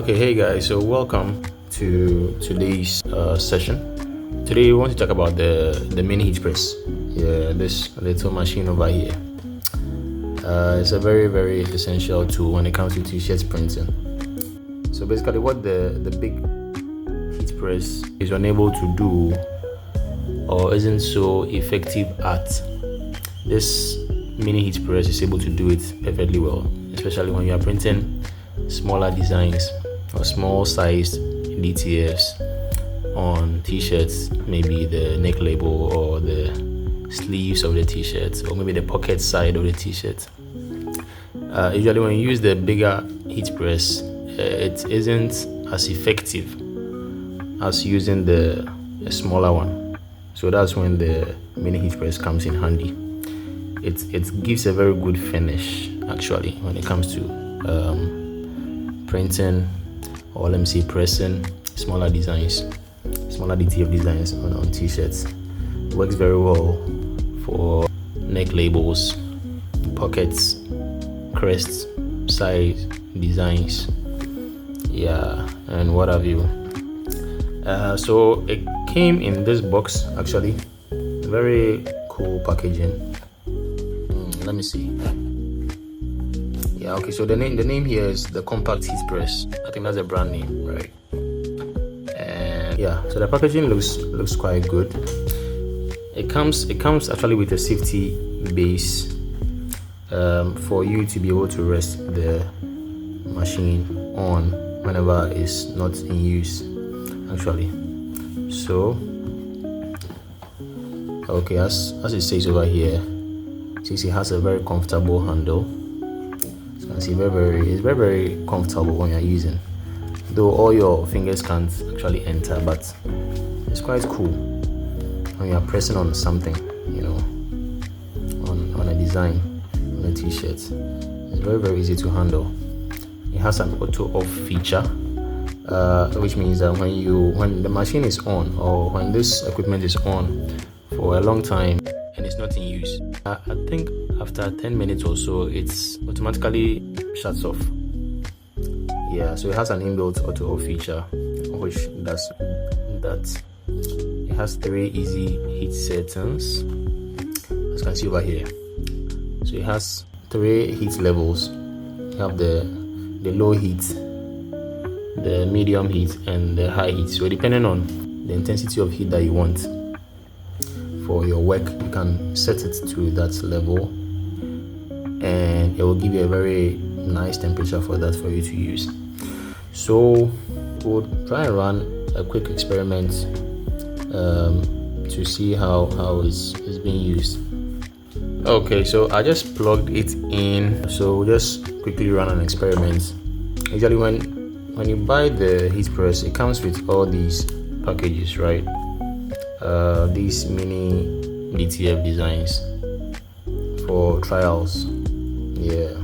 Okay, hey guys, so welcome to today's session. Today we want to talk about the mini heat press. Yeah, this little machine over here. It's a very essential tool when it comes to t-shirt printing. So basically, what the big heat press is unable to do or isn't so effective at, this mini heat press is able to do it perfectly well, especially when you are printing smaller designs or small sized DTFs on t-shirts, maybe the neck label or the sleeves of the t-shirt, or maybe the pocket side of the t-shirt. Usually when you use the bigger heat press, it isn't as effective as using the smaller one. So that's when the mini heat press comes in handy. It gives a very good finish actually when it comes to printing, or let me say pressing smaller designs, smaller DTF designs on t-shirts. It works very well for neck labels, pockets, crests, size designs, yeah, and what have you. So it came in this box actually, very cool packaging. Let me see. Yeah, okay, so the name here is the Compact Heat Press. I think that's a brand name, right? And yeah, so the packaging looks quite good. It comes actually with a safety base for you to be able to rest the machine on whenever it's not in use actually. So okay, as it says over here, it has a very comfortable handle. You can see it's very comfortable when you're using, though all your fingers can't actually enter, but it's quite cool when you're pressing on something, you know, on a design, on a t-shirt. It's very easy to handle. It has an auto off feature, which means that when the machine is on, or when this equipment is on for a long time and it's not in use, I think after 10 minutes or so it's automatically shuts off. Yeah, so it has an inbuilt auto off feature which does that. It has 3 easy heat settings, as you can see over here. So it has 3 heat levels. You have the low heat, the medium heat, and the high heat. So depending on the intensity of heat that you want for your work, you can set it to that level and it will give you a very nice temperature for you to use. So we'll try and run a quick experiment to see how it's being used. Okay, so I just plugged it in, so we'll just quickly run an experiment. Usually when you buy the heat press, it comes with all these packages, right? These mini DTF designs for trials. Yeah,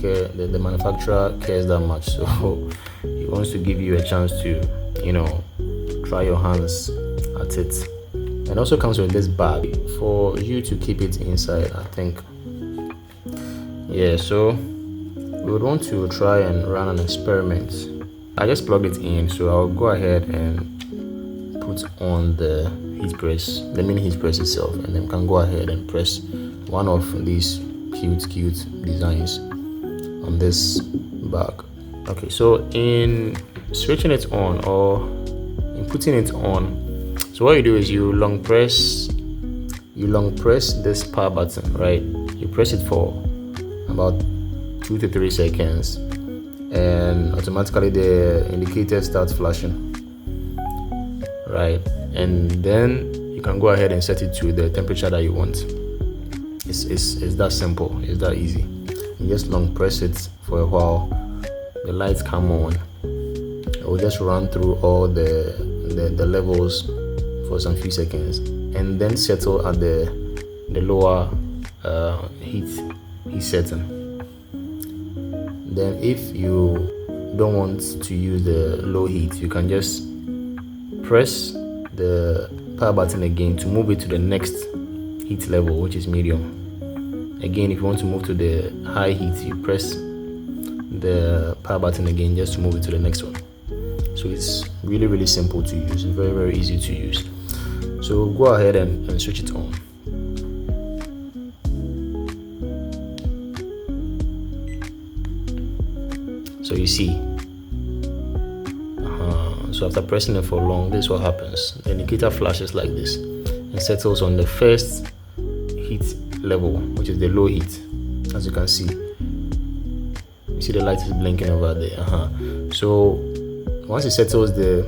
the manufacturer cares that much, so he wants to give you a chance to, you know, try your hands at it. And also comes with this bag for you to keep it inside, I think. Yeah, so we would want to try and run an experiment. I just plugged it in, so I'll go ahead and put on the heat press, the mini heat press itself, and then can go ahead and press one of these cute designs on this bag. Okay, so in switching it on or in putting it on, so what you do is you long press this power button, right? You press it for about 2 to 3 seconds and automatically the indicator starts flashing, right? And then you can go ahead and set it to the temperature that you want. It's that simple, it's that easy. You just long press it for a while, the lights come on, it will just run through all the levels for some few seconds and then settle at the lower heat setting. Then if you don't want to use the low heat, you can just press the power button again to move it to the next heat level, which is medium. Again, if you want to move to the high heat, you press the power button again just to move it to the next one. So it's really simple to use, very easy to use. So go ahead and switch it on. So you see, so after pressing it for long, this is what happens. The indicator flashes like this and settles on the first heat level, which is the low heat. As you can see, you see the light is blinking over there. So once it settles there,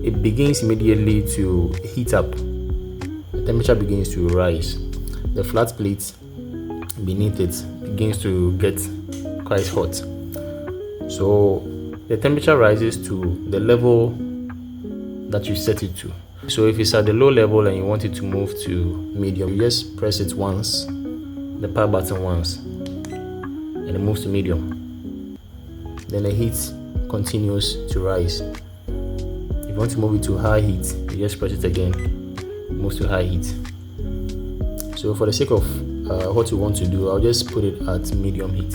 it begins immediately to heat up. The temperature begins to rise. The flat plate beneath it begins to get quite hot. So the temperature rises to the level that you set it to. So if it's at the low level and you want it to move to medium, you just press it once, the power button once, and it moves to medium. Then the heat continues to rise. If you want to move it to high heat, you just press it again, it moves to high heat. So for the sake of what you want to do, I'll just put it at medium heat.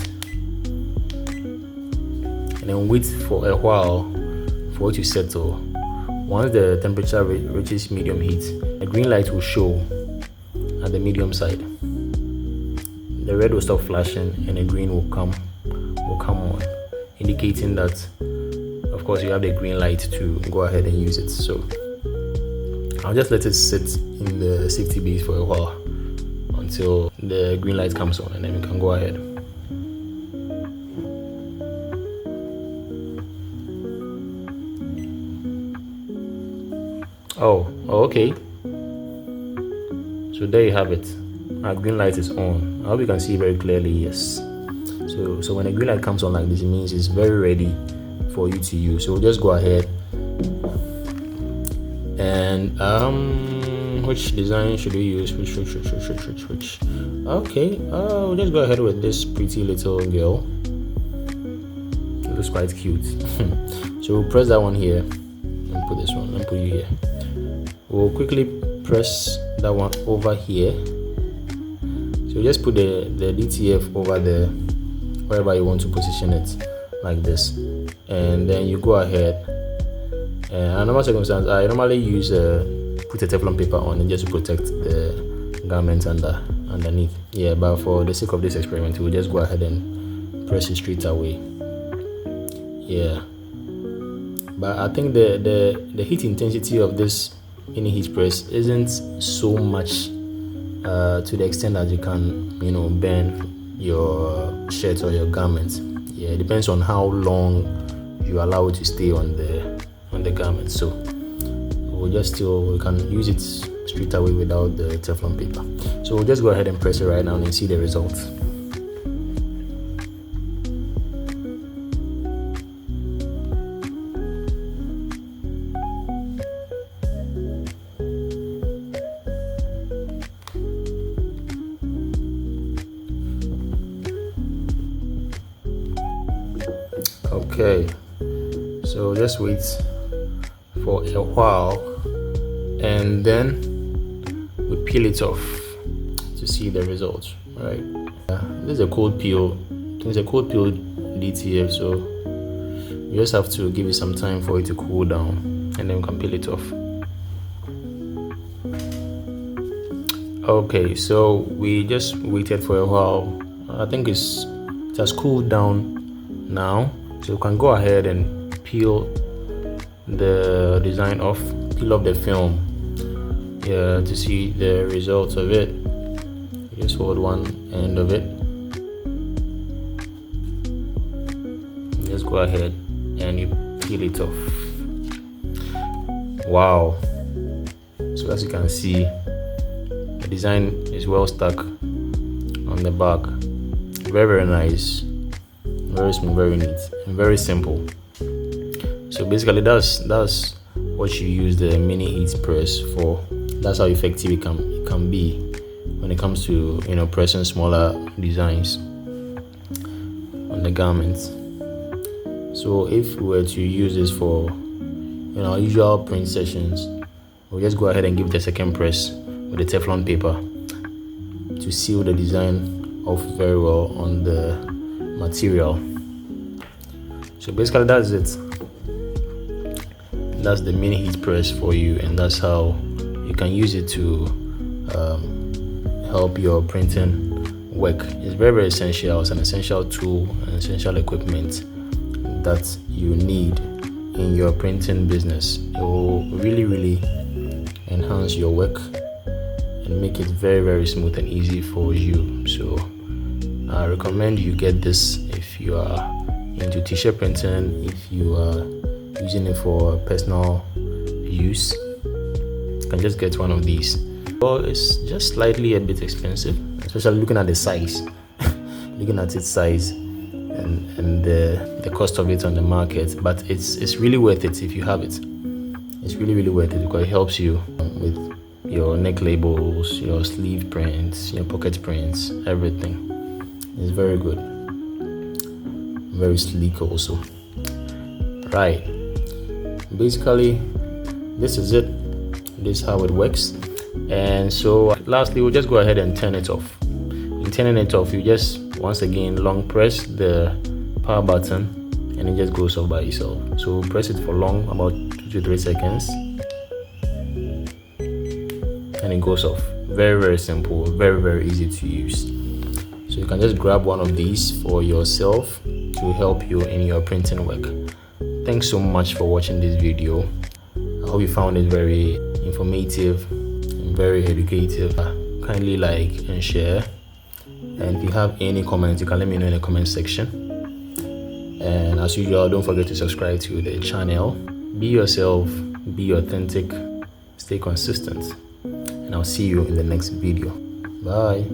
And then wait for a while for it to settle. Once the temperature reaches medium heat, a green light will show at the medium side. The red will stop flashing and the green will come on, indicating that, of course, you have the green light to go ahead and use it. So I'll just let it sit in the safety base for a while until the green light comes on, and then we can go ahead. Oh, okay. So there you have it. Our green light is on. I hope you can see very clearly. Yes. So when a green light comes on like this, it means it's very ready for you to use. So we'll just go ahead and which design should we use? Which? Okay. We'll just go ahead with this pretty little girl. It looks quite cute. So we'll press that one here and put this one and put you here. We'll quickly press that one over here. So just put the DTF over there, wherever you want to position it, like this. And then you go ahead. And under normal circumstances, I normally use put a Teflon paper on it just to protect the garment underneath. Yeah, but for the sake of this experiment, we'll just go ahead and press it straight away. Yeah. But I think the heat intensity of this mini heat press isn't so much to the extent that you can, burn your shirt or your garment. Yeah, it depends on how long you allow it to stay on the garment. So we can use it straight away without the Teflon paper. So we'll just go ahead and press it right now and see the results. Okay, so just wait for a while and then we peel it off to see the results. All right, this is a cold peel. It's a cold peel DTF, so you just have to give it some time for it to cool down and then we can peel it off. Okay, so we just waited for a while. I think it has cooled down now. So you can go ahead and peel the design off, peel off the film, to see the results of it. You just hold one end of it. Just go ahead and you peel it off. Wow. So as you can see, the design is well stuck on the back. Very nice. Very smooth, very neat, and very simple. So basically that's what you use the mini heat press for. That's how effective it can be when it comes to pressing smaller designs on the garments. So if we were to use this for our usual print sessions, we'll just go ahead and give it a second press with the Teflon paper to seal the design off very well on the material. So basically that's it. That's the mini heat press for you, and that's how you can use it to help your printing work. It's very, very essential. It's an essential tool, an essential equipment that you need in your printing business. It will really, really enhance your work and make it very, very smooth and easy for you. So I recommend you get this if you are into t-shirt printing, if you are using it for personal use. You can just get one of these. Well, it's just slightly a bit expensive, especially looking at the size looking at its size and the cost of it on the market. But it's really worth it if you have it. It's really, really worth it because it helps you with your neck labels, your sleeve prints, your pocket prints, everything. It's very good, very sleek also. Right, basically this is it. This is how it works. And so lastly, we'll just go ahead and turn it off. In turning it off, you just once again long press the power button and it just goes off by itself. So press it for long, about 2 to 3 seconds, and it goes off. Very, very simple, very, very easy to use. So you can just grab one of these for yourself to help you in your printing work. Thanks so much for watching this video. I hope you found it very informative and very educative. Kindly like and share, and if you have any comments, you can let me know in the comment section. And as usual, don't forget to subscribe to the channel. Be yourself, be authentic, stay consistent, and I'll see you in the next video. Bye.